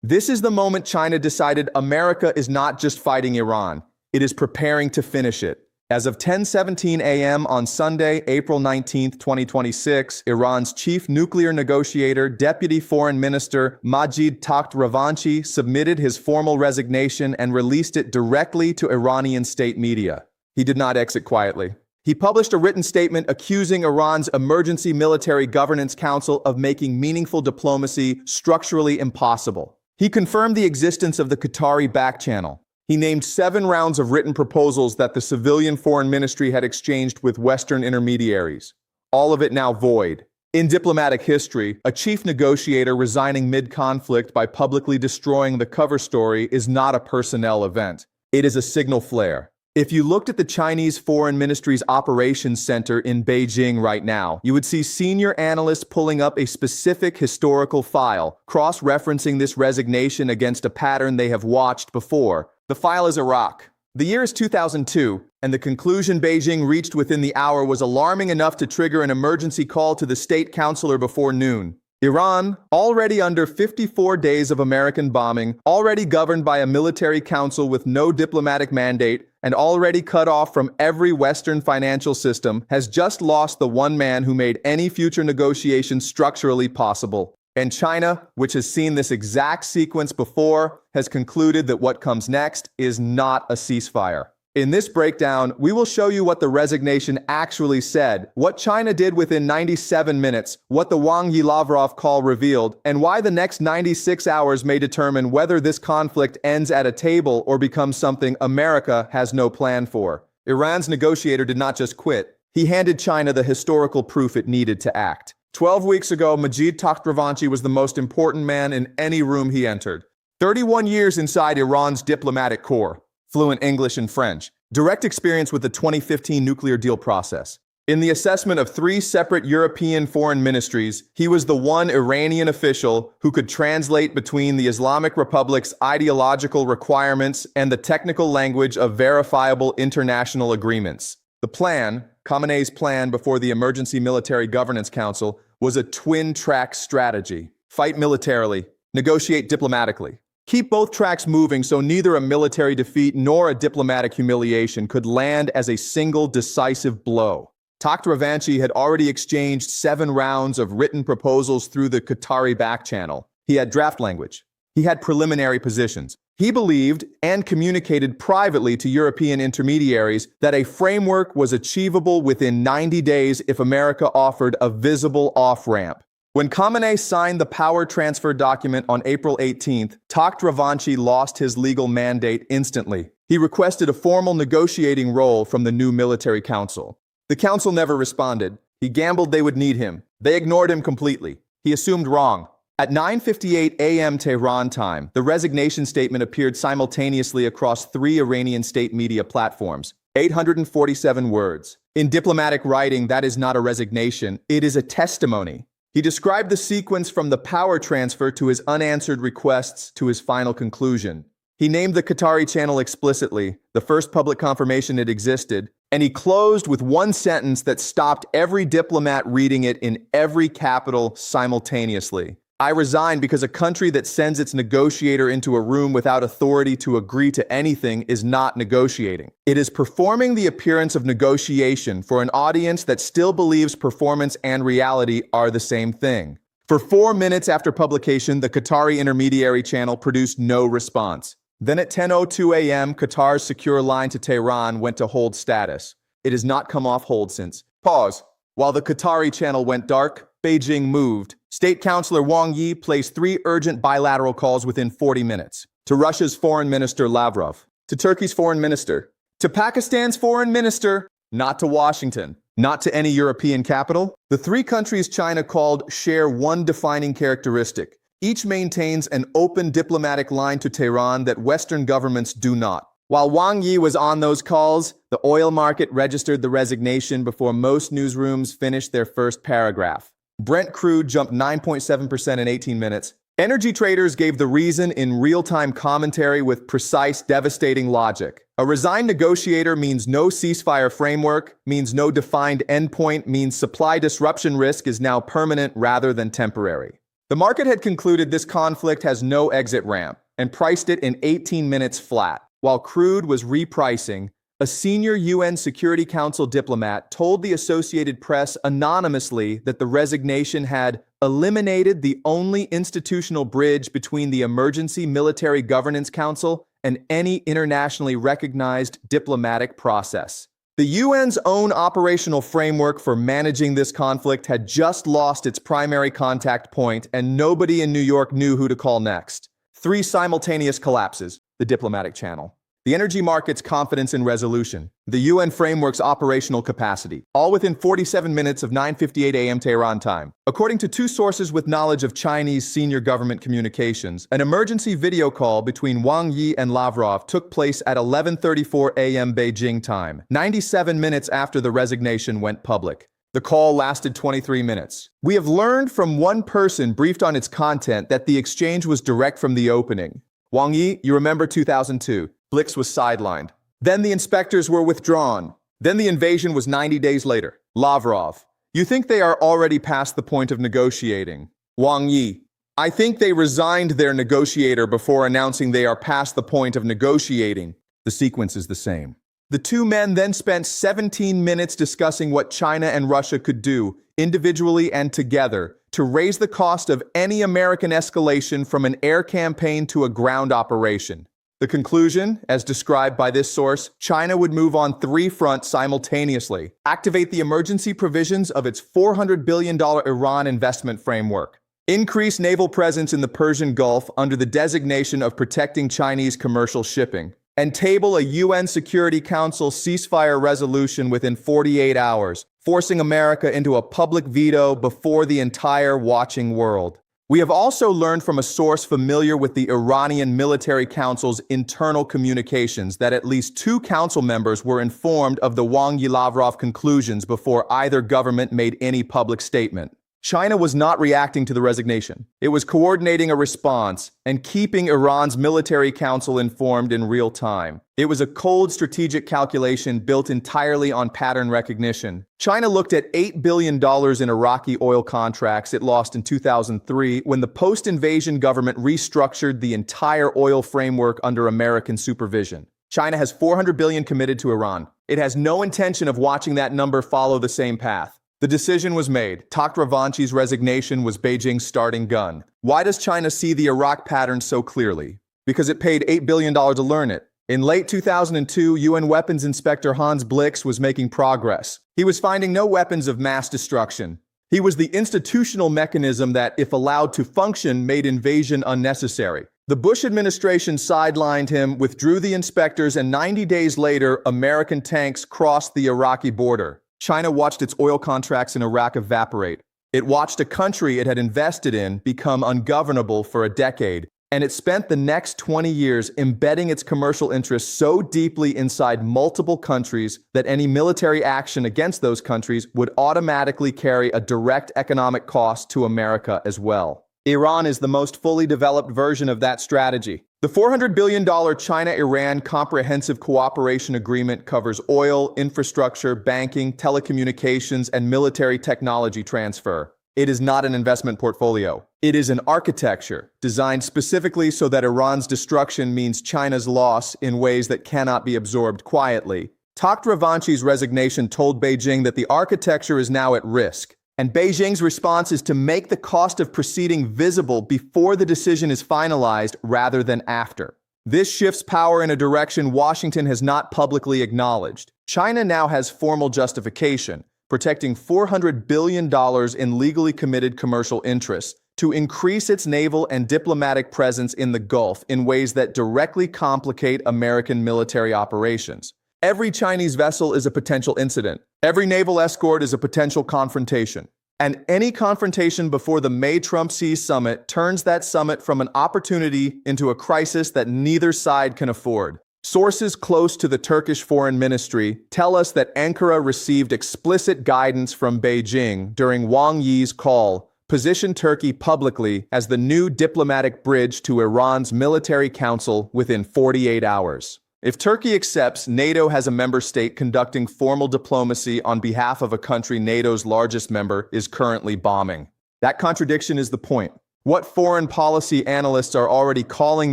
This is the moment China decided America is not just fighting Iran, it is preparing to finish it. As of 10:17 a.m. on Sunday, April 19, 2026, Iran's chief nuclear negotiator, Deputy Foreign Minister Majid Takht-Ravanchi submitted his formal resignation and released it directly to Iranian state media. He did not exit quietly. He published a written statement accusing Iran's Emergency Military Governance Council of making meaningful diplomacy structurally impossible. He confirmed the existence of the Qatari back channel. He named 7 rounds of written proposals that the civilian foreign ministry had exchanged with Western intermediaries. All of it now void. In diplomatic history, a chief negotiator resigning mid-conflict by publicly destroying the cover story is not a personnel event. It is a signal flare. If you looked at the Chinese Foreign Ministry's operations center in Beijing right now, you would see senior analysts pulling up a specific historical file, cross-referencing this resignation against a pattern they have watched before. The file is Iraq. The year is 2002, and the conclusion Beijing reached within the hour was alarming enough to trigger an emergency call to the state counselor before noon. Iran, already under 54 days of American bombing, already governed by a military council with no diplomatic mandate, and already cut off from every Western financial system, has just lost the one man who made any future negotiations structurally possible. And China, which has seen this exact sequence before, has concluded that what comes next is not a ceasefire. In this breakdown, we will show you what the resignation actually said, what China did within 97 minutes, what the Wang Yi-Lavrov call revealed, and why the next 96 hours may determine whether this conflict ends at a table or becomes something America has no plan for. Iran's negotiator did not just quit. He handed China the historical proof it needed to act. 12 weeks ago, Majid Takht-Ravanchi was the most important man in any room he entered. 31 years inside Iran's diplomatic corps, fluent English and French, direct experience with the 2015 nuclear deal process. In the assessment of 3 separate European foreign ministries, he was the one Iranian official who could translate between the Islamic Republic's ideological requirements and the technical language of verifiable international agreements. The plan, Khamenei's plan before the Emergency Military Governance Council, was a twin-track strategy. Fight militarily, negotiate diplomatically. Keep both tracks moving so neither a military defeat nor a diplomatic humiliation could land as a single decisive blow. Takht-Ravanchi had already exchanged 7 rounds of written proposals through the Qatari back channel. He had draft language. He had preliminary positions. He believed and communicated privately to European intermediaries that a framework was achievable within 90 days if America offered a visible off-ramp. When Khamenei signed the power transfer document on April 18th, Takht-Ravanchi lost his legal mandate instantly. He requested a formal negotiating role from the new military council. The council never responded. He gambled they would need him. They ignored him completely. He assumed wrong. At 9:58 a.m. Tehran time, the resignation statement appeared simultaneously across 3 Iranian state media platforms. 847 words. In diplomatic writing, that is not a resignation, it is a testimony. He described the sequence from the power transfer to his unanswered requests to his final conclusion. He named the Qatari channel explicitly, the first public confirmation it existed, and he closed with one sentence that stopped every diplomat reading it in every capital simultaneously. I resign because a country that sends its negotiator into a room without authority to agree to anything is not negotiating. It is performing the appearance of negotiation for an audience that still believes performance and reality are the same thing. For 4 minutes after publication, the Qatari intermediary channel produced no response. Then at 10:02 a.m., Qatar's secure line to Tehran went to hold status. It has not come off hold since. Pause. While the Qatari channel went dark, Beijing moved. State Councilor Wang Yi placed 3 urgent bilateral calls within 40 minutes. To Russia's Foreign Minister Lavrov, to Turkey's Foreign Minister, to Pakistan's Foreign Minister, not to Washington, not to any European capital. The 3 countries China called share one defining characteristic. Each maintains an open diplomatic line to Tehran that Western governments do not. While Wang Yi was on those calls, the oil market registered the resignation before most newsrooms finished their first paragraph. Brent crude jumped 9.7% in 18 minutes. Energy traders gave the reason in real-time commentary with precise, devastating logic. A resigned negotiator means no ceasefire framework, means no defined endpoint, means supply disruption risk is now permanent rather than temporary. The market had concluded this conflict has no exit ramp and priced it in 18 minutes flat. While crude was repricing, a senior UN Security Council diplomat told the Associated Press anonymously that the resignation had eliminated the only institutional bridge between the Emergency Military Governance Council and any internationally recognized diplomatic process. The UN's own operational framework for managing this conflict had just lost its primary contact point, and nobody in New York knew who to call next. 3 simultaneous collapses, the diplomatic channel. The energy market's confidence in resolution, the UN framework's operational capacity, all within 47 minutes of 9:58 a.m. Tehran time. According to 2 sources with knowledge of Chinese senior government communications, an emergency video call between Wang Yi and Lavrov took place at 11:34 a.m. Beijing time, 97 minutes after the resignation went public. The call lasted 23 minutes. We have learned from one person briefed on its content that the exchange was direct from the opening. Wang Yi, you remember 2002. Blix was sidelined. Then the inspectors were withdrawn. Then the invasion was 90 days later. Lavrov, you think they are already past the point of negotiating? Wang Yi, I think they resigned their negotiator before announcing they are past the point of negotiating. The sequence is the same. The 2 men then spent 17 minutes discussing what China and Russia could do, individually and together, to raise the cost of any American escalation from an air campaign to a ground operation. The conclusion, as described by this source, China would move on 3 fronts simultaneously, activate the emergency provisions of its $400 billion Iran investment framework, increase naval presence in the Persian Gulf under the designation of protecting Chinese commercial shipping, and table a UN Security Council ceasefire resolution within 48 hours, forcing America into a public veto before the entire watching world. We have also learned from a source familiar with the Iranian Military Council's internal communications that at least 2 council members were informed of the Wang Yi-Lavrov conclusions before either government made any public statement. China was not reacting to the resignation. It was coordinating a response and keeping Iran's military council informed in real time. It was a cold strategic calculation built entirely on pattern recognition. China looked at $8 billion in Iraqi oil contracts it lost in 2003 when the post-invasion government restructured the entire oil framework under American supervision. China has $400 billion committed to Iran. It has no intention of watching that number follow the same path. The decision was made. Takht-Ravanchi's resignation was Beijing's starting gun. Why does China see the Iraq pattern so clearly? Because it paid $8 billion to learn it. In late 2002, UN weapons inspector Hans Blix was making progress. He was finding no weapons of mass destruction. He was the institutional mechanism that, if allowed to function, made invasion unnecessary. The Bush administration sidelined him, withdrew the inspectors, and 90 days later, American tanks crossed the Iraqi border. China watched its oil contracts in Iraq evaporate. It watched a country it had invested in become ungovernable for a decade, and it spent the next 20 years embedding its commercial interests so deeply inside multiple countries that any military action against those countries would automatically carry a direct economic cost to America as well. Iran is the most fully developed version of that strategy. The $400 billion China-Iran Comprehensive Cooperation Agreement covers oil, infrastructure, banking, telecommunications, and military technology transfer. It is not an investment portfolio. It is an architecture designed specifically so that Iran's destruction means China's loss in ways that cannot be absorbed quietly. Takht-Ravanchi's resignation told Beijing that the architecture is now at risk, and Beijing's response is to make the cost of proceeding visible before the decision is finalized rather than after. This shifts power in a direction Washington has not publicly acknowledged. China now has formal justification, protecting $400 billion in legally committed commercial interests to increase its naval and diplomatic presence in the Gulf in ways that directly complicate American military operations. Every Chinese vessel is a potential incident. Every naval escort is a potential confrontation. And any confrontation before the May Trump sees summit turns that summit from an opportunity into a crisis that neither side can afford. Sources close to the Turkish Foreign Ministry tell us that Ankara received explicit guidance from Beijing during Wang Yi's call, positioned Turkey publicly as the new diplomatic bridge to Iran's military council within 48 hours. If Turkey accepts, NATO has a member state conducting formal diplomacy on behalf of a country NATO's largest member is currently bombing. That contradiction is the point. What foreign policy analysts are already calling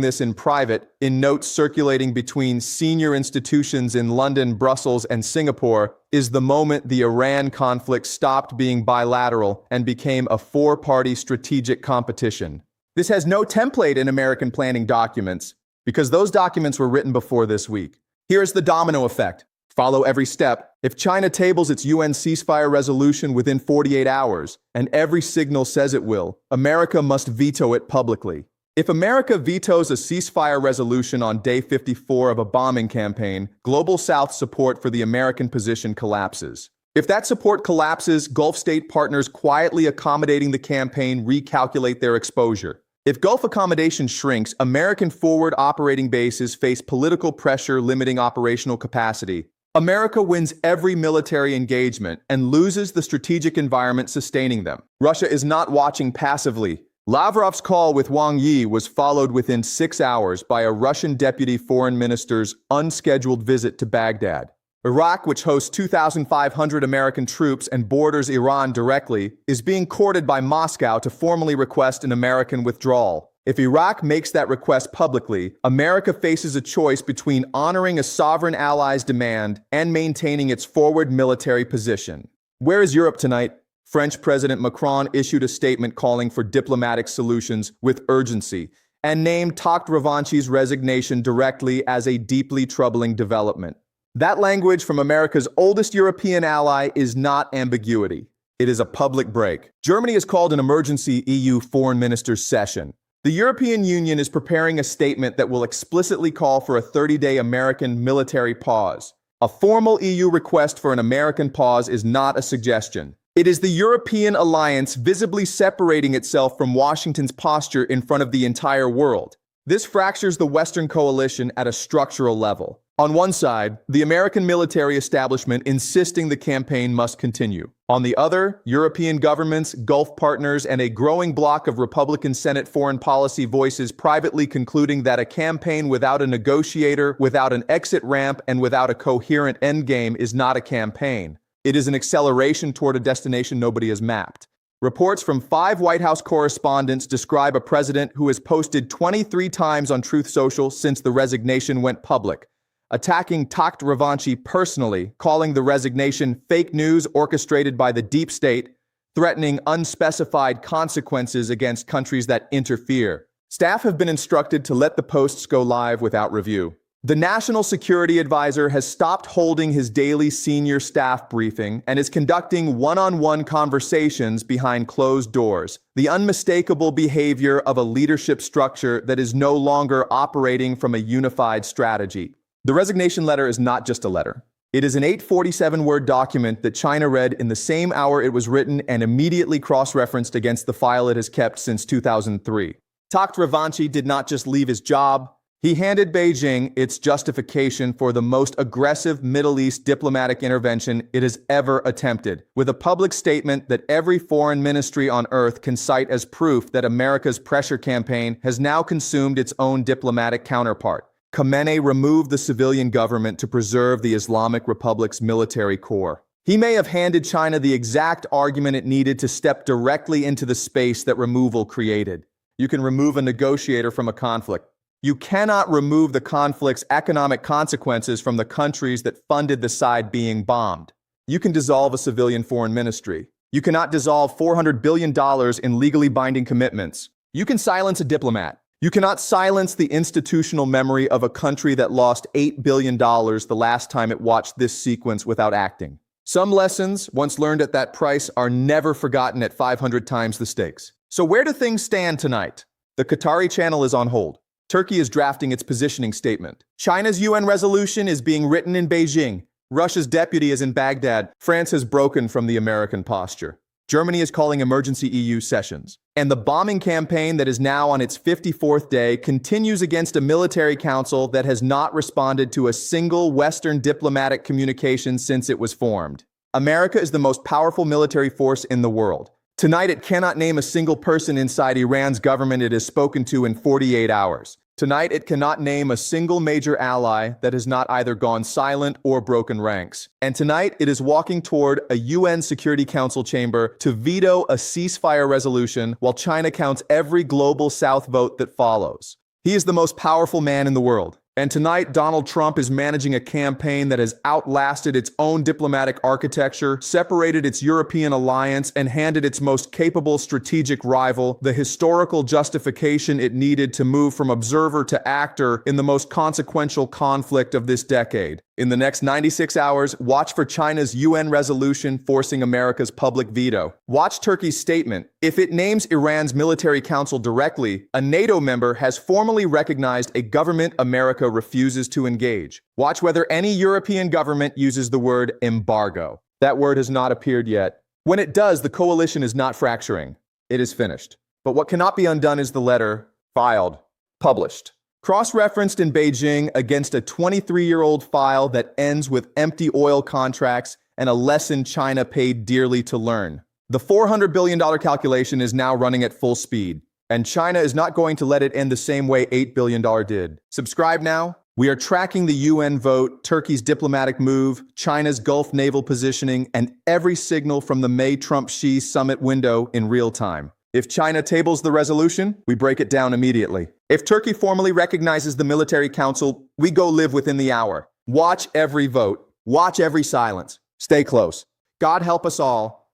this in private, in notes circulating between senior institutions in London, Brussels, and Singapore, is the moment the Iran conflict stopped being bilateral and became a four-party strategic competition. This has no template in American planning documents, because those documents were written before this week. Here's the domino effect. Follow every step. If China tables its UN ceasefire resolution within 48 hours, and every signal says it will, America must veto it publicly. If America vetoes a ceasefire resolution on day 54 of a bombing campaign, Global South support for the American position collapses. If that support collapses, Gulf state partners quietly accommodating the campaign recalculate their exposure. If Gulf accommodation shrinks, American forward operating bases face political pressure limiting operational capacity. America wins every military engagement and loses the strategic environment sustaining them. Russia is not watching passively. Lavrov's call with Wang Yi was followed within 6 hours by a Russian deputy foreign minister's unscheduled visit to Baghdad. Iraq, which hosts 2,500 American troops and borders Iran directly, is being courted by Moscow to formally request an American withdrawal. If Iraq makes that request publicly, America faces a choice between honoring a sovereign ally's demand and maintaining its forward military position. Where is Europe tonight? French President Macron issued a statement calling for diplomatic solutions with urgency and named Takht-Ravanchi's resignation directly as a deeply troubling development. That language from America's oldest European ally is not ambiguity. It is a public break. Germany has called an emergency EU foreign ministers session. The European Union is preparing a statement that will explicitly call for a 30-day American military pause. A formal EU request for an American pause is not a suggestion. It is the European alliance visibly separating itself from Washington's posture in front of the entire world. This fractures the Western coalition at a structural level. On one side, the American military establishment insisting the campaign must continue. On the other, European governments, Gulf partners, and a growing bloc of Republican Senate foreign policy voices privately concluding that a campaign without a negotiator, without an exit ramp, and without a coherent endgame is not a campaign. It is an acceleration toward a destination nobody has mapped. Reports from 5 White House correspondents describe a president who has posted 23 times on Truth Social since the resignation went public, attacking Takht-Ravanchi personally, calling the resignation fake news orchestrated by the deep state, threatening unspecified consequences against countries that interfere. Staff have been instructed to let the posts go live without review. The National Security Advisor has stopped holding his daily senior staff briefing and is conducting one-on-one conversations behind closed doors, the unmistakable behavior of a leadership structure that is no longer operating from a unified strategy. The resignation letter is not just a letter. It is an 847-word document that China read in the same hour it was written and immediately cross-referenced against the file it has kept since 2003. Takht-Ravanchi did not just leave his job. He handed Beijing its justification for the most aggressive Middle East diplomatic intervention it has ever attempted, with a public statement that every foreign ministry on earth can cite as proof that America's pressure campaign has now consumed its own diplomatic counterpart. Khamenei removed the civilian government to preserve the Islamic Republic's military core. He may have handed China the exact argument it needed to step directly into the space that removal created. You can remove a negotiator from a conflict. You cannot remove the conflict's economic consequences from the countries that funded the side being bombed. You can dissolve a civilian foreign ministry. You cannot dissolve $400 billion in legally binding commitments. You can silence a diplomat. You cannot silence the institutional memory of a country that lost $8 billion the last time it watched this sequence without acting. Some lessons, once learned at that price, are never forgotten at 500 times the stakes. So where do things stand tonight? The Qatari channel is on hold. Turkey is drafting its positioning statement. China's UN resolution is being written in Beijing. Russia's deputy is in Baghdad. France has broken from the American posture. Germany is calling emergency EU sessions. And the bombing campaign that is now on its 54th day continues against a military council that has not responded to a single Western diplomatic communication since it was formed. America is the most powerful military force in the world. Tonight, it cannot name a single person inside Iran's government it has spoken to in 48 hours. Tonight, it cannot name a single major ally that has not either gone silent or broken ranks. And tonight, it is walking toward a UN Security Council chamber to veto a ceasefire resolution while China counts every global South vote that follows. He is the most powerful man in the world. And tonight, Donald Trump is managing a campaign that has outlasted its own diplomatic architecture, separated its European alliance, and handed its most capable strategic rival the historical justification it needed to move from observer to actor in the most consequential conflict of this decade. In the next 96 hours, watch for China's UN resolution forcing America's public veto. Watch Turkey's statement. If it names Iran's military council directly, a NATO member has formally recognized a government America refuses to engage. Watch whether any European government uses the word embargo. That word has not appeared yet. When it does, the coalition is not fracturing. It is finished. But what cannot be undone is the letter filed, published. Cross-referenced in Beijing against a 23-year-old file that ends with empty oil contracts and a lesson China paid dearly to learn. The $400 billion calculation is now running at full speed, and China is not going to let it end the same way $8 billion did. Subscribe now. We are tracking the UN vote, Turkey's diplomatic move, China's Gulf naval positioning, and every signal from the May-Trump-Xi summit window in real time. If China tables the resolution, we break it down immediately. If Turkey formally recognizes the military council, we go live within the hour. Watch every vote. Watch every silence. Stay close. God help us all.